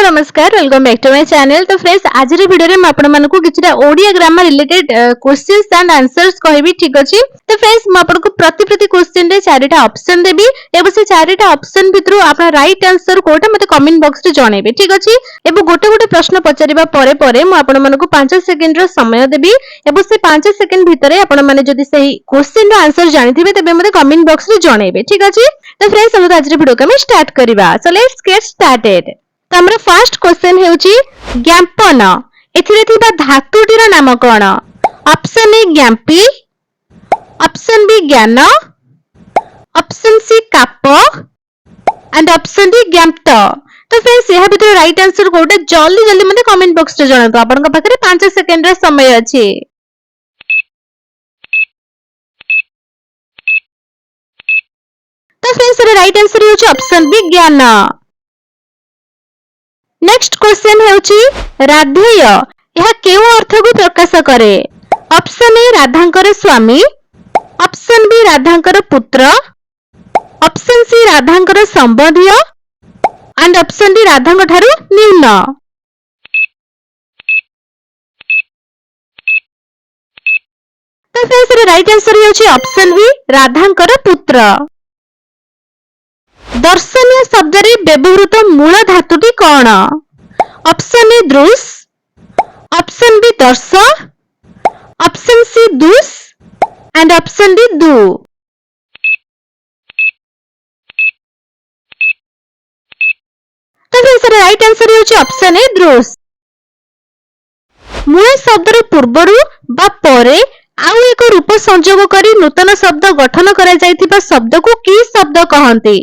नमस्कार welcome back to my channel. तो friends आज वीडियो में आपण मानकु किछटा Odia grammar related questions and answers कहबी। ठीक अछि तो फ्रेंड्स म आपन को प्रति क्वेश्चन रे चारिटा ऑप्शन देबी एबो से चारिटा ऑप्शन भितरु आपण राइट आंसर कोटा मते कमेंट बॉक्स रे जणेबे। ठीक अछि एबो गोटे गोटे प्रश्न पचारिबा परे परे म आपण मानकु 5 सेकंड रो समय देबी एबो से 5 सेकंड भितरे आपण माने जदी सही क्वेश्चन रो आंसर जानिथिबे तबे मते कमेंट बॉक्स रे जणेबे। ठीक अछि तो फ्रेंड्स हम आज वीडियो को स्टार्ट करिबा। So let's get started. तो हमर फर्स्ट क्वेश्चन हेउची ज्ञापन एथिरे थिबा धातुटीर नाम कोन? ऑप्शन ए ज्ञापी, ऑप्शन बी ज्ञान, ऑप्शन सी काप एंड ऑप्शन डी ज्ञाप्त। तो फ्रेंड्स यह भितर राइट आंसर कोटे जल्दी जल्दी मते कमेंट बॉक्स रे जणातो। आपन को पाखरे 5 सेकंड रे समय अछि। तो फ्रेंड्स राइट आंसर हेउची ऑप्शन बी ज्ञान। नेक्स्ट क्वेश्चन हेउची राधेय यह केउ अर्थ को प्रकाश करे? ऑप्शन ए राधांकर स्वामी, ऑप्शन बी राधांकर पुत्र, ऑप्शन सी राधांकर संबंधी एंड ऑप्शन डी राधांक ठारू न्यून। तो फ्रेंड्स राइट आंसर हेउची ऑप्शन बी राधांकर पुत्र। दर्शनीय शब्द रे व्यवहृत मूल धातुटी कोन? ऑप्शन ए दृश, ऑप्शन बी दर्श, ऑप्शन सी दुस एंड ऑप्शन डी दु। तो फ्रेंड्स राइट आंसर हेउची ऑप्शन ए दृश। मूल शब्द रे पूर्वरु बा परे आउ एक रूप संयोग करी नूतन शब्द गठन करा जायतिबा शब्द को की शब्द कहंती?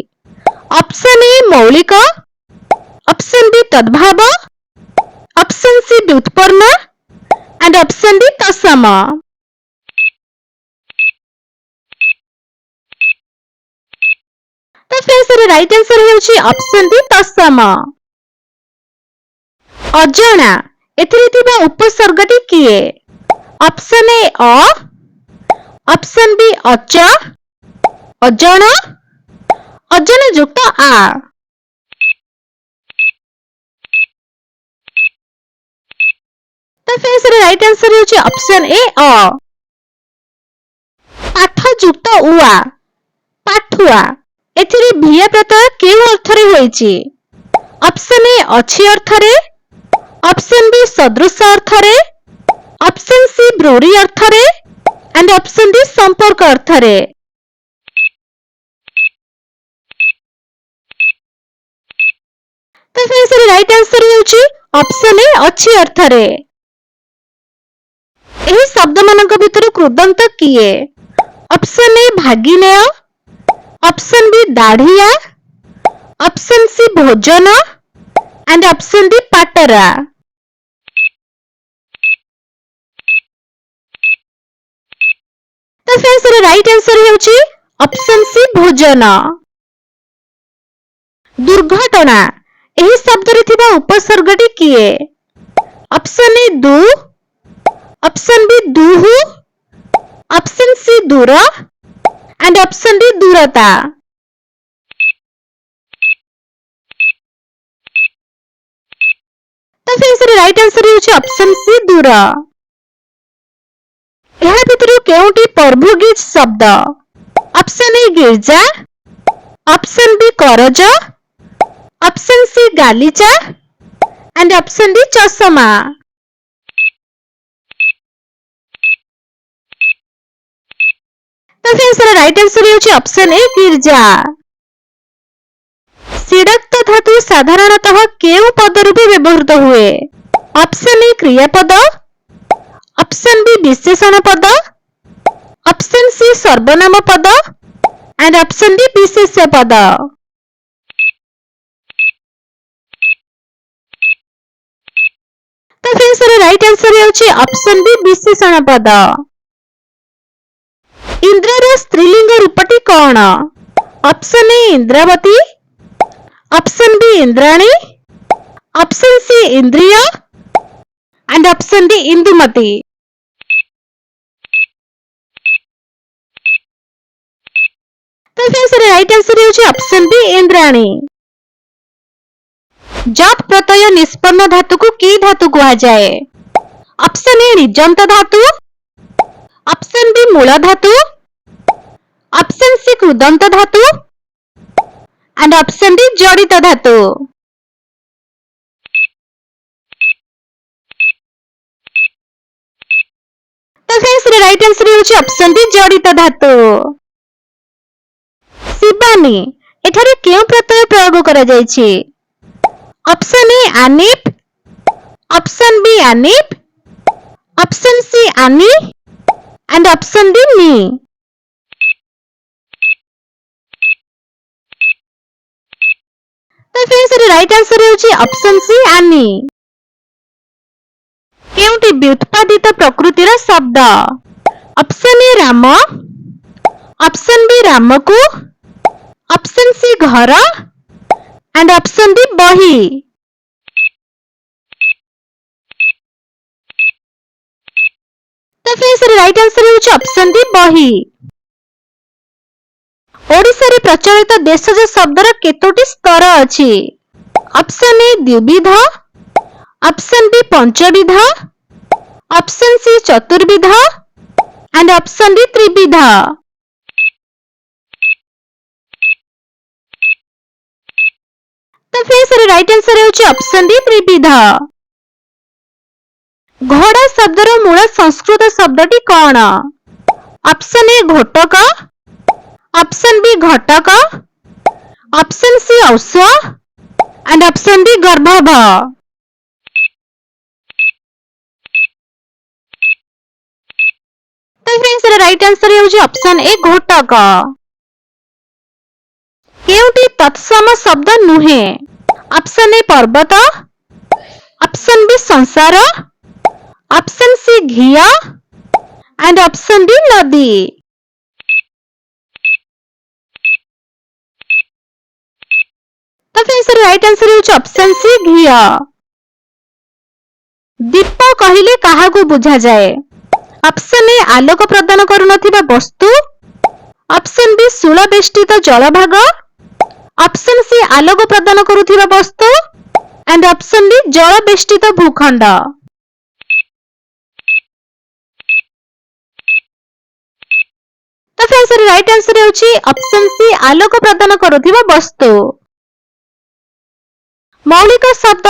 ऑप्शन ए मौलिक, ऑप्शन बी तद्भाव, ऑप्शन सी व्युत्पन्न एंड ऑप्शन डी तत्सम। तो फ्रेंड्स राइट आंसर हेउची ऑप्शन डी तत्सम। अजना एथिरे थिबा उपसर्गटी किए? ऑप्शन ए अ, ऑप्शन बी अच, अजन, अजन युक्त आ। तो फ्रेंड्स राइट आंसर हेउची ऑप्शन ए अ। पाठ युक्त उआ, पाठुआ एथिरे भिया प्रत्यय केउ अर्थ रे होईची? ऑप्शन ए अछि अर्थ रे, ऑप्शन बी सदृश अर्थ रे, ऑप्शन सी ब्रूरी अर्थ रे एंड ऑप्शन डी संपर्क अर्थ रे। तो फ्रेंड्स राइट आंसर हेउची ऑप्शन ए अछि अर्थ रे। एही शब्द मानक भितर कृदंत किए? ऑप्शन ए भागिनेय, ऑप्शन बी दाढ़िया, ऑप्शन सी भोजन एंड ऑप्शन डी पाटरा। तो फ्रेंड्स राइट आंसर हेउची ऑप्शन सी भोजन। दुर्घटना एही शब्द रे थिबा उपसर्गटी किए? ऑप्शन ए दु, ऑप्शन बी दुहु, ऑप्शन सी दूर एंड ऑप्शन डी दूरता। तो फ्रेंड्स राइट आंसर हेउची ऑप्शन सी दूर। एहा भितरु केउटी प्रभुगीत शब्द? ऑप्शन ए गिरजा, ऑप्शन बी करज, ऑप्शन सी गालीचा एंड ऑप्शन डी चषमा। तो फ्रेंड्स राइट आंसर हेउची ऑप्शन ए गिरजा। सिडक्त धातु साधारणतः केउ पद रूपे व्यवहृत हुए? ऑप्शन ए क्रियापद, ऑप्शन बी विशेषण पद, ऑप्शन सी सर्वनाम पद एंड ऑप्शन डी विशेष्य पद। तो फ्रेंड्स राइट आंसर हेउची ऑप्शन बी विशेषण पद। इंद्रर स्त्रीलिंग रूपटी कोन? ऑप्शन ए इंद्रावती, ऑप्शन बी इंद्राणी, ऑप्शन सी इंद्रिय एंड ऑप्शन डी इंदुमती। तो फ्रेंड्स राइट आंसर हेउची ऑप्शन बी इंद्राणी। जप प्रत्यय निष्पन्न धातु को की धातु कहा जाए? ऑप्शन ए निजंत धातु, ऑप्शन बी मूल धातु, ऑप्शन सी कृदंत धातु एंड ऑप्शन डी जड़ित धातु। तो फ्रेंड्स राइट आंसर होची ऑप्शन डी जड़ित धातु। शिवानी एठारे केउ प्रत्यय प्रयोग करा जायछि? ऑप्शन ए आनिप, ऑप्शन बी आनिप, ऑप्शन सी आनी एंड ऑप्शन डी नी। तो फ्रेंड्स राइट आंसर होची ऑप्शन सी आनी। केउटी व्युत्पादित प्रकृतिर शब्द? Option A Ram, option B रामकु, ऑप्शन सी घर एंड ऑप्शन डी बही। तो फ्रेंड्स राइट आंसर होची ऑप्शन डी बही। ओडिसा रे प्रचलित देशज शब्दर केतोटी स्तर अछि? ऑप्शन ए द्विविध, ऑप्शन बी पंचविध, ऑप्शन सी चतुर्विध एंड ऑप्शन डी त्रिविध। तो फ्रेंड्स राइट आंसर होची ऑप्शन डी त्रिविध। घोड़ा शब्दर मूल संस्कृत शब्दटी कौन? ऑप्शन ए घोटक, ऑप्शन बी घटक, ऑप्शन सी औष्व एंड ऑप्शन डी गर्भव। तो फ्रेंड्स राइट आंसर होची ऑप्शन ए घोटक। केउटी तत्सम शब्द नुहे? ऑप्शन ए पर्वत, ऑप्शन बी संसार, ऑप्शन सी घिया एंड ऑप्शन डी नदी। तो फ्रेंड्स राइट आंसर होची ऑप्शन सी घिया। दीप कहिले काहाकू बुझा जाए? ऑप्शन ए आलोक प्रदान करुनथिबा वस्तु, ऑप्शन बी सूळ बेष्टित जलभाग, ऑप्शन सी आलोक प्रदान करुथिबा वस्तु एंड ऑप्शन डी जल बेष्टित भूखंड। तो फ्रेंड्स राइट आंसर होची ऑप्शन सी आलोक प्रदान करुथिबा वस्तु। मौलिक शब्द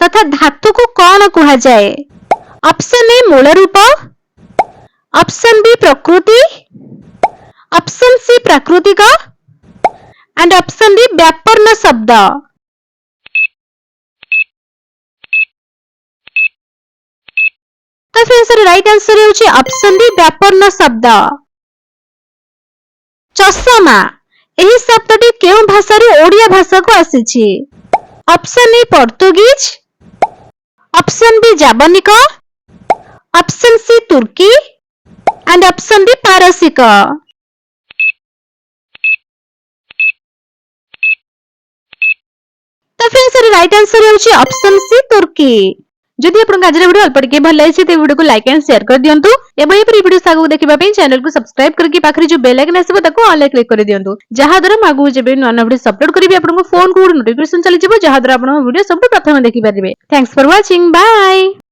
तथा धातु को कौन कहा जाए? ऑप्शन ए मूल रूप, ऑप्शन बी प्रकृति, ऑप्शन सी प्राकृतिक एंड ऑप्शन डी व्यापर्ण शब्द। तो फ्रेंड्स राइट आंसर होची ऑप्शन डी व्यापर्ण शब्द। चषमा एही शब्दटी केउ भाषा रे ओडिया भाषा को आसीछि? ऑप्शन ए पोर्तुगीज, ऑप्शन बी जापानिक, ऑप्शन सी तुर्की एंड ऑप्शन डी पारसिक। तो फ्रेंड्स राइट आंसर होची ऑप्शन सी तुर्की। जदि आपन आज वीडियो अल्प टिके भल लागिछि ते वीडियो को लाइक एंड शेयर कर दियंतु एवं एपरी वीडियो सागु देखिबा पई चैनल को सब्सक्राइब करके पाखरी जो बेल आइकन आसीबो ताको ऑल क्लिक कर दियंतु जहा द्वारा मागु जेबे नवा वीडियो अपलोड करबी आपन को फोन को नोटिफिकेशन चली जिवो जहा द्वारा आपन वीडियो सब प्रथम देखि परिबे। Thanks for watching, bye.